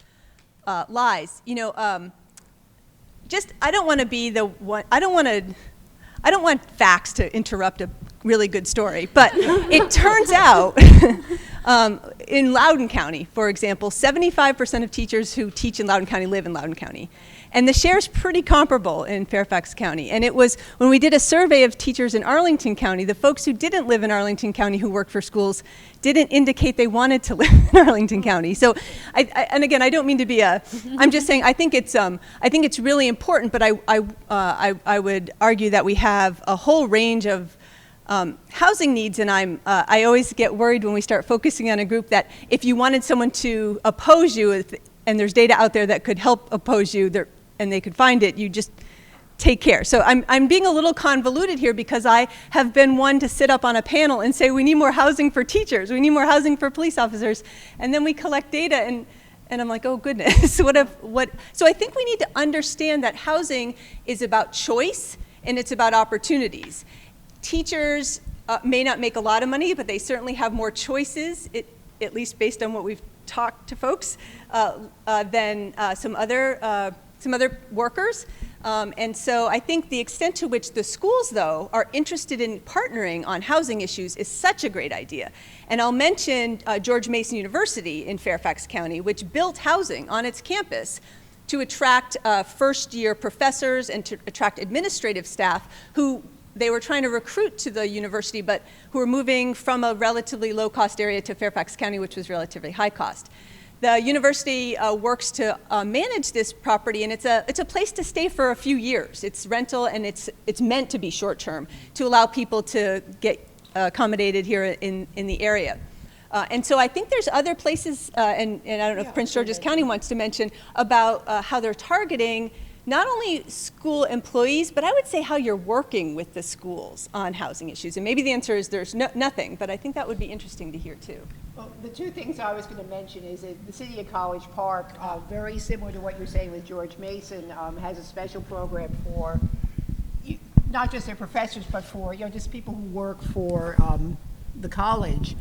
lies. You know, I don't want to be the one. I don't want facts to interrupt a really good story, but it turns out in Loudoun County, for example, 75% of teachers who teach in Loudoun County live in Loudoun County. And the share's pretty comparable in Fairfax County. And it was when we did a survey of teachers in Arlington County, the folks who didn't live in Arlington County who worked for schools didn't indicate they wanted to live in Arlington County. So, and again, I don't mean to be I'm just saying I think it's really important, but I would argue that we have a whole range of housing needs, and I always get worried when we start focusing on a group that if you wanted someone to oppose you, and there's data out there that could help oppose you, and they could find it, you just take care. So I'm being a little convoluted here because I have been one to sit up on a panel and say we need more housing for teachers, we need more housing for police officers, and then we collect data and I'm like, oh goodness, So I think we need to understand that housing is about choice and it's about opportunities. Teachers may not make a lot of money, but they certainly have more choices, at least based on what we've talked to folks, than some other workers. And so I think the extent to which the schools, though, are interested in partnering on housing issues is such a great idea. And I'll mention George Mason University in Fairfax County, which built housing on its campus to attract first-year professors and to attract administrative staff who they were trying to recruit to the university, but who were moving from a relatively low-cost area to Fairfax County, which was relatively high cost. The university works to manage this property, and it's a place to stay for a few years. It's rental, and it's meant to be short-term to allow people to get accommodated here in the area. And so I think there's other places, and I don't know if Prince George's County wants to mention about how they're targeting not only school employees, but I would say how you're working with the schools on housing issues. And maybe the answer is there's nothing, but I think that would be interesting to hear too. Well, the two things I was going to mention is that the city of College Park, very similar to what you're saying with George Mason, has a special program for not just their professors, but for just people who work for the college,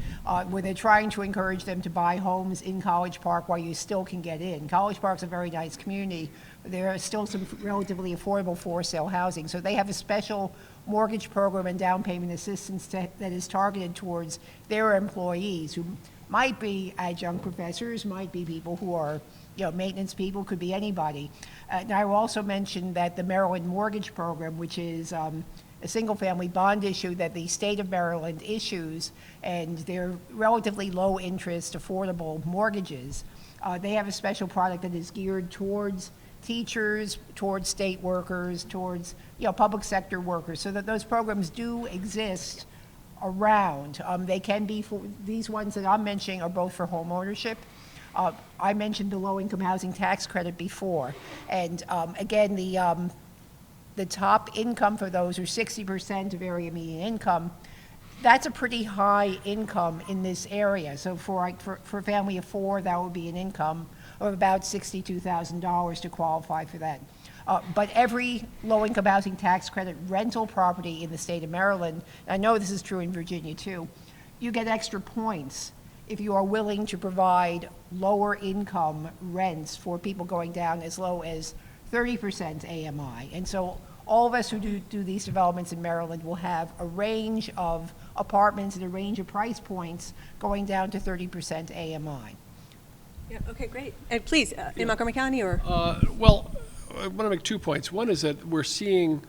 where they're trying to encourage them to buy homes in College Park while you still can get in. College Park's a very nice community. There are still some relatively affordable for-sale housing. So they have a special mortgage program and down payment assistance that is targeted towards their employees, who might be adjunct professors, might be people who are maintenance people, could be anybody. And I will also mention that the Maryland Mortgage Program, which is a single-family bond issue that the state of Maryland issues, and they're relatively low-interest, affordable mortgages. They have a special product that is geared towards teachers, towards state workers, towards public sector workers, so that those programs do exist around. They can be for these ones that I'm mentioning are both for home ownership. I mentioned the low-income housing tax credit before, and again, the top income for those are 60% of area median income. That's a pretty high income in this area. So for a family of 4, that would be an income of about $62,000 to qualify for that. But every low-income housing tax credit rental property in the state of Maryland, and I know this is true in Virginia too, you get extra points if you are willing to provide lower income rents for people going down as low as 30% AMI. And so all of us who do these developments in Maryland will have a range of apartments and a range of price points going down to 30% AMI. Yeah, okay, great. And please, in Montgomery County or? Well, I want to make 2 points. One is that we're seeing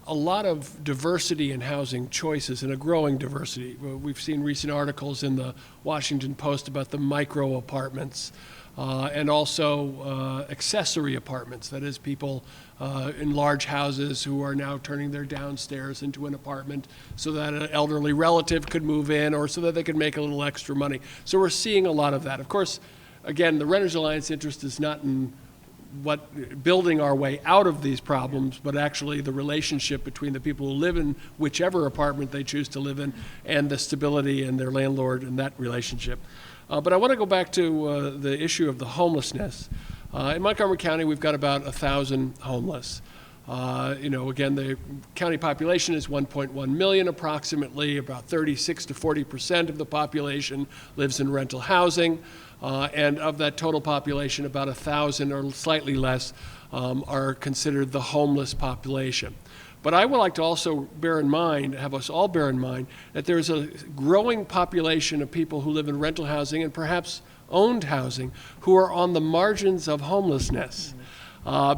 a lot of diversity in housing choices and a growing diversity. We've seen recent articles in the Washington Post about the micro apartments and also accessory apartments. That is, people in large houses who are now turning their downstairs into an apartment so that an elderly relative could move in or so that they could make a little extra money. So we're seeing a lot of that. Of course, again, the Renters Alliance interest is not in building our way out of these problems, but actually the relationship between the people who live in whichever apartment they choose to live in and the stability and their landlord and that relationship. But I want to go back to the issue of the homelessness. In Montgomery County, we've got about 1,000 homeless. Again, the county population is 1.1 million approximately. About 36 to 40% of the population lives in rental housing. And of that total population, about 1,000 or slightly less are considered the homeless population. But I would like to also have us all bear in mind, that there's a growing population of people who live in rental housing and perhaps owned housing who are on the margins of homelessness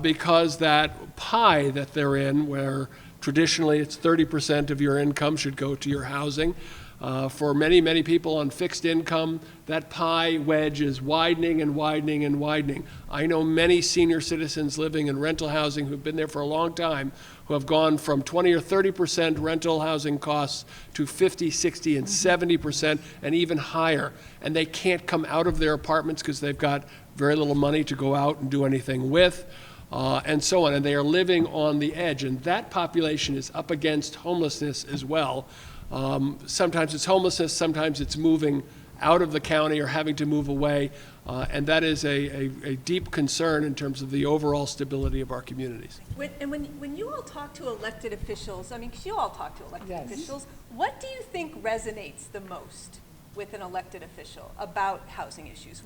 because that pie that they're in, where traditionally it's 30% of your income should go to your housing, for many, many people on fixed income, that pie wedge is widening and widening and widening. I know many senior citizens living in rental housing who've been there for a long time who have gone from 20 or 30% rental housing costs to 50, 60, and 70% and even higher. And they can't come out of their apartments because they've got very little money to go out and do anything with. And so on. And they are living on the edge. And that population is up against homelessness as well. Sometimes it's homelessness, sometimes it's moving out of the county or having to move away, and that is a deep concern in terms of the overall stability of our communities. When you all talk to elected officials, because you all talk to elected officials, what do you think resonates the most with an elected official about housing issues?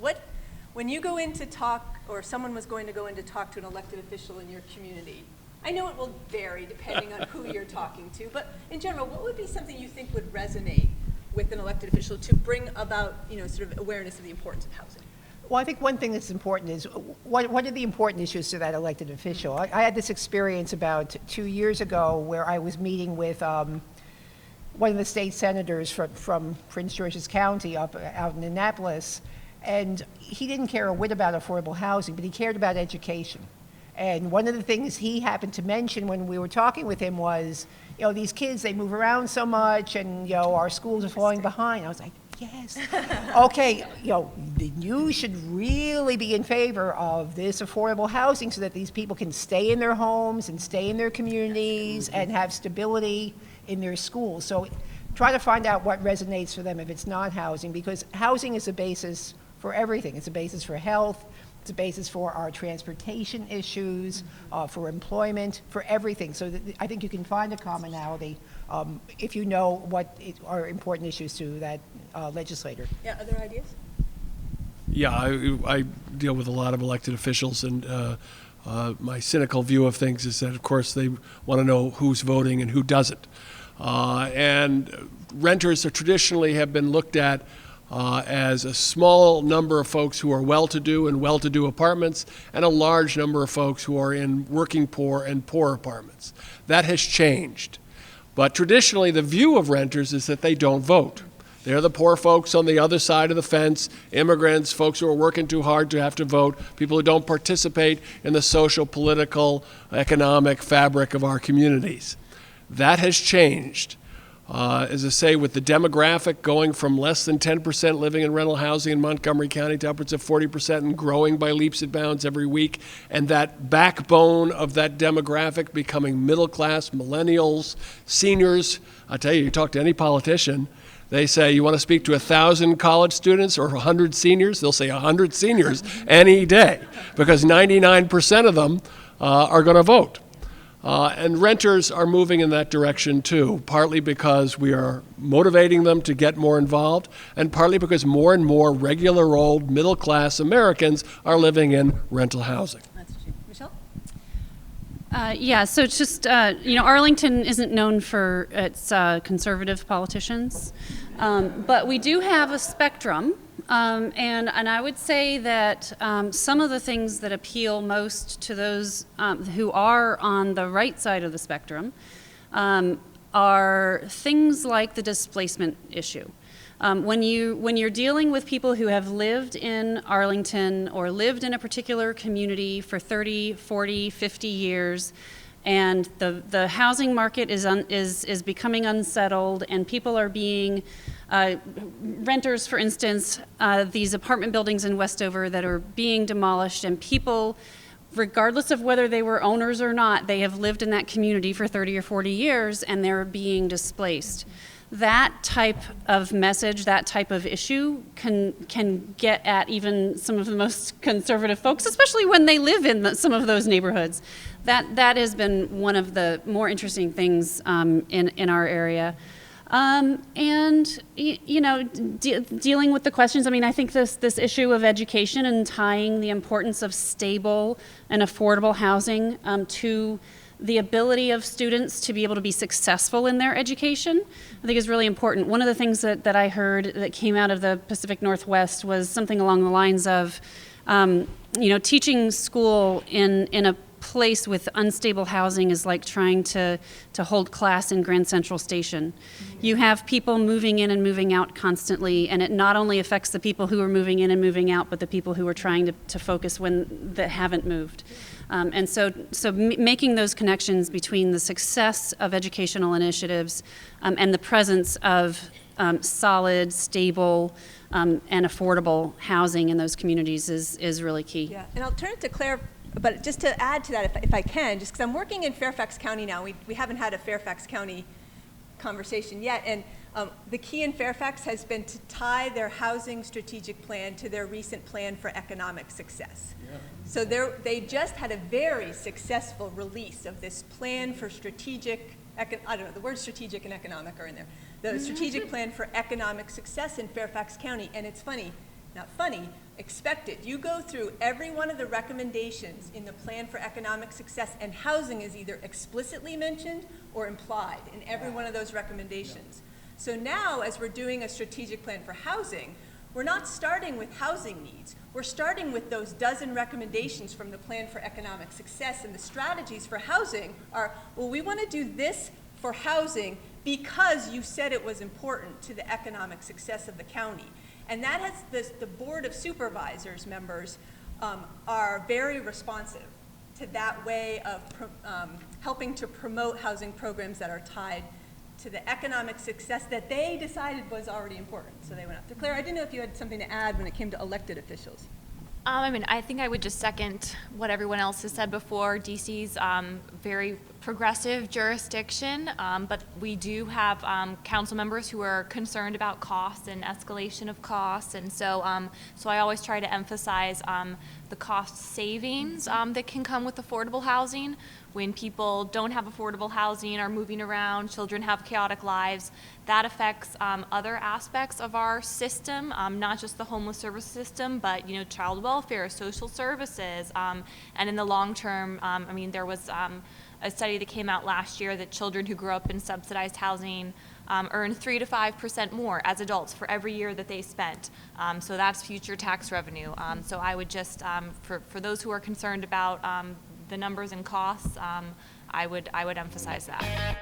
When you go in to talk, or someone was going to go in to talk to an elected official in your community, I know it will vary depending on who you're talking to, but in general, what would be something you think would resonate with an elected official to bring about, sort of awareness of the importance of housing? Well, I think one thing that's important is what are the important issues to that elected official? I had this experience about 2 years ago where I was meeting with one of the state senators from Prince George's County out in Annapolis, and he didn't care a whit about affordable housing, but he cared about education. And one of the things he happened to mention when we were talking with him was, these kids, they move around so much and, our schools are falling behind. I was like, yes. Okay, you should really be in favor of this affordable housing so that these people can stay in their homes and stay in their communities and have stability in their schools. So try to find out what resonates for them if it's not housing, because housing is a basis for everything. It's a basis for health. It's a basis for our transportation issues, for employment, for everything. So I think you can find a commonality if you know what are important issues to that legislator. Yeah, other ideas? Yeah, I deal with a lot of elected officials, and my cynical view of things is that, of course, they want to know who's voting and who doesn't. And renters traditionally have been looked at as a small number of folks who are well-to-do and well-to-do apartments, and a large number of folks who are in working poor and poor apartments. That has changed. But traditionally, the view of renters is that they don't vote. They're the poor folks on the other side of the fence, immigrants, folks who are working too hard to have to vote, people who don't participate in the social, political, economic fabric of our communities. That has changed. As I say, with the demographic going from less than 10% living in rental housing in Montgomery County to upwards of 40% and growing by leaps and bounds every week, and that backbone of that demographic becoming middle class, millennials, seniors. I tell you talk to any politician, they say, you want to speak to 1,000 college students or 100 seniors? They'll say 100 seniors any day, because 99% of them are going to vote. And renters are moving in that direction too, partly because we are motivating them to get more involved, and partly because more and more regular old middle-class Americans are living in rental housing. That's true. Michelle? Yeah, so it's just, Arlington isn't known for its conservative politicians, but we do have a spectrum, and I would say that some of the things that appeal most to those who are on the right side of the spectrum are things like the displacement issue. When you're dealing with people who have lived in Arlington or lived in a particular community for 30, 40, 50 years, and the housing market is becoming unsettled, and people are being renters, for instance, these apartment buildings in Westover that are being demolished, and people, regardless of whether they were owners or not, they have lived in that community for 30 or 40 years, and they're being displaced. That type of message, that type of issue can get at even some of the most conservative folks, especially when they live in some of those neighborhoods. That has been one of the more interesting things in our area. Dealing with the questions, I think this issue of education and tying the importance of stable and affordable housing to the ability of students to be able to be successful in their education, I think is really important. One of the things that I heard that came out of the Pacific Northwest was something along the lines of, teaching school in a place with unstable housing is like trying to hold class in Grand Central Station. You have people moving in and moving out constantly, and it not only affects the people who are moving in and moving out, but the people who are trying to focus that haven't moved. So making those connections between the success of educational initiatives and the presence of solid, stable, and affordable housing in those communities is really key. Yeah, and I'll turn it to Claire, but just to add to that, if I can, just because I'm working in Fairfax County now, we haven't had a Fairfax County conversation yet, and the key in Fairfax has been to tie their housing strategic plan to their recent plan for economic success. Yeah. So they just had a very successful release of this plan for strategic, the word strategic and economic are in there. The strategic plan for economic success in Fairfax County, and it's expected. You go through every one of the recommendations in the plan for economic success, and housing is either explicitly mentioned or implied in every one of those recommendations. So now, as we're doing a strategic plan for housing, we're not starting with housing needs. We're starting with those dozen recommendations from the plan for economic success, and the strategies for housing are, well, we want to do this for housing because you said it was important to the economic success of the county. And that has the Board of Supervisors members are very responsive to that way of helping to promote housing programs that are tied to the economic success that they decided was already important. So they went after. Claire, I didn't know if you had something to add when it came to elected officials. I think I would just second what everyone else has said before. DC's very progressive jurisdiction, but we do have council members who are concerned about costs and escalation of costs, and so I always try to emphasize the cost savings that can come with affordable housing. When people don't have affordable housing, are moving around, children have chaotic lives, that affects other aspects of our system, not just the homeless service system, but child welfare, social services, and in the long term, there was a study that came out last year that children who grew up in subsidized housing earn 3 to 5% more as adults for every year that they spent. So that's future tax revenue. So I would just, for those who are concerned about the numbers and costs, I would emphasize that.